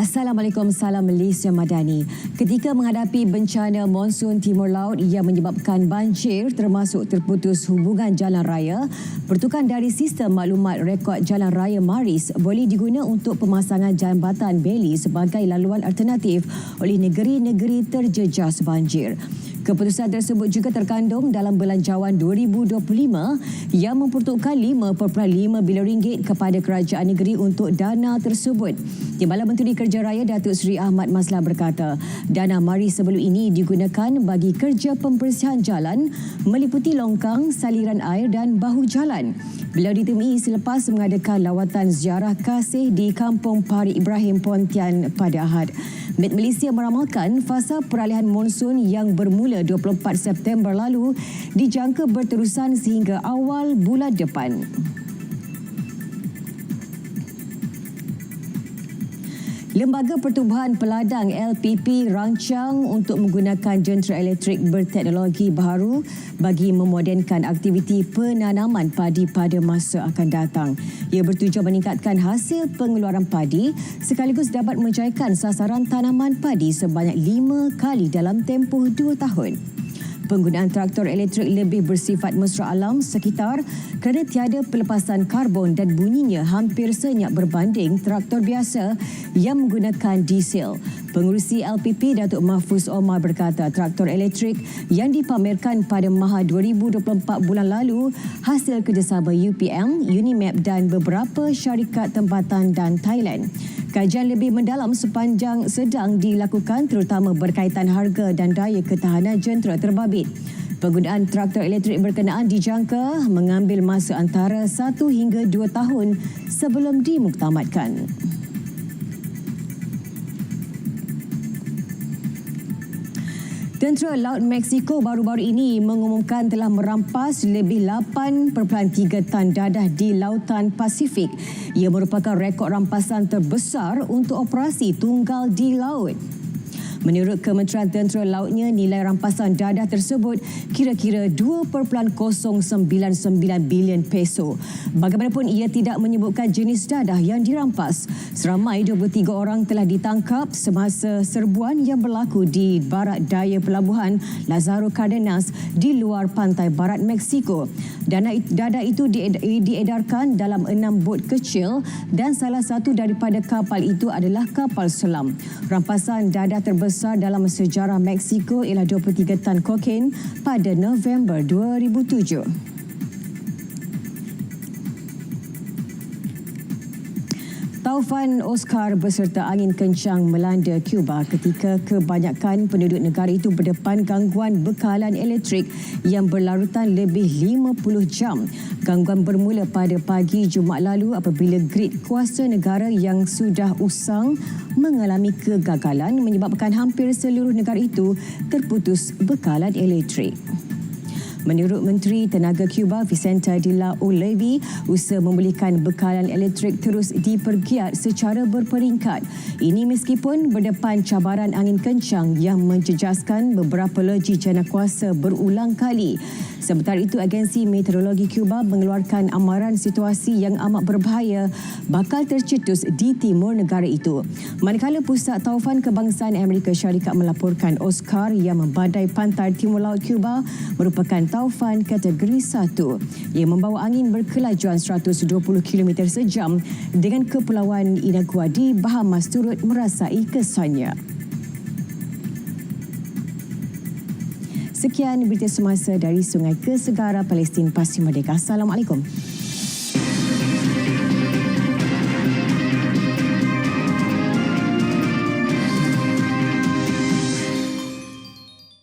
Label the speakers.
Speaker 1: Assalamualaikum, salam Malaysia Madani. Ketika menghadapi bencana monsun timur laut yang menyebabkan banjir termasuk terputus hubungan jalan raya, pertukaran dari sistem maklumat rekod jalan raya Maris boleh diguna untuk pemasangan jambatan beli sebagai laluan alternatif oleh negeri-negeri terjejas banjir. Keputusan tersebut juga terkandung dalam Belanjawan 2025 yang memperuntukkan RM5.5 bilion kepada kerajaan negeri untuk dana tersebut. Timbalan Menteri Kerja Raya Datuk Seri Ahmad Maslah berkata, dana Maris sebelum ini digunakan bagi kerja pembersihan jalan meliputi longkang, saliran air dan bahu jalan. Beliau ditemui selepas mengadakan lawatan ziarah kasih di Kampung Pari Ibrahim Pontian pada Ahad. Met Malaysia meramalkan fasa peralihan monsun yang bermula 24 September lalu dijangka berterusan sehingga awal bulan depan. Lembaga Pertubuhan Peladang LPP rancang untuk menggunakan jentera elektrik berteknologi baharu bagi memodenkan aktiviti penanaman padi pada masa akan datang. Ia bertujuan meningkatkan hasil pengeluaran padi sekaligus dapat menjayakan sasaran tanaman padi sebanyak 5 kali dalam tempoh 2 tahun. Penggunaan traktor elektrik lebih bersifat mesra alam sekitar kerana tiada pelepasan karbon dan bunyinya hampir senyap berbanding traktor biasa yang menggunakan diesel. Pengerusi LPP Datuk Mahfuz Omar berkata traktor elektrik yang dipamerkan pada Maha 2024 bulan lalu hasil kerjasama UPM, Unimap dan beberapa syarikat tempatan dan Thailand. Kajian lebih mendalam sepanjang sedang dilakukan terutama berkaitan harga dan daya ketahanan jentera terbabit. Penggunaan traktor elektrik berkenaan dijangka mengambil masa antara 1 hingga 2 tahun sebelum dimuktamadkan. Tentera Laut Mexico baru-baru ini mengumumkan telah merampas lebih 8.3 tan dadah di Lautan Pasifik. Ia merupakan rekod rampasan terbesar untuk operasi tunggal di laut. Menurut Kementerian Tentera Lautnya, nilai rampasan dadah tersebut kira-kira 2.099 bilion peso. Bagaimanapun, ia tidak menyebutkan jenis dadah yang dirampas. Seramai 23 orang telah ditangkap semasa serbuan yang berlaku di barat daya pelabuhan Lázaro Cárdenas di luar pantai barat Mexico. Dadah itu diedarkan dalam 6 bot kecil dan salah satu daripada kapal itu adalah kapal selam. Rampasan dadah terbesar dalam sejarah Mexico ialah 23 tan kokain pada November 2007. Taufan Oscar beserta angin kencang melanda Cuba ketika kebanyakan penduduk negara itu berdepan gangguan bekalan elektrik yang berlarutan lebih 50 jam. Gangguan bermula pada pagi Jumaat lalu apabila grid kuasa negara yang sudah usang mengalami kegagalan menyebabkan hampir seluruh negara itu terputus bekalan elektrik. Menurut Menteri Tenaga Cuba Vicenta de la Olivia, usaha memulihkan bekalan elektrik terus dipergiat secara berperingkat. Ini meskipun berdepan cabaran angin kencang yang menjejaskan beberapa loji janakuasa berulang kali. Sementara itu, Agensi Meteorologi Cuba mengeluarkan amaran situasi yang amat berbahaya bakal tercetus di timur negara itu. Manakala Pusat Taufan Kebangsaan Amerika Syarikat melaporkan Oscar yang membadai pantai timur laut Cuba merupakan taufan kategori 1 yang membawa angin berkelajuan 120 km sejam dengan Kepulauan Inagua di Bahamas turut merasai kesannya. Sekian berita semasa dari Sungai ke Segara Palestin Pasir Merdeka. Assalamualaikum.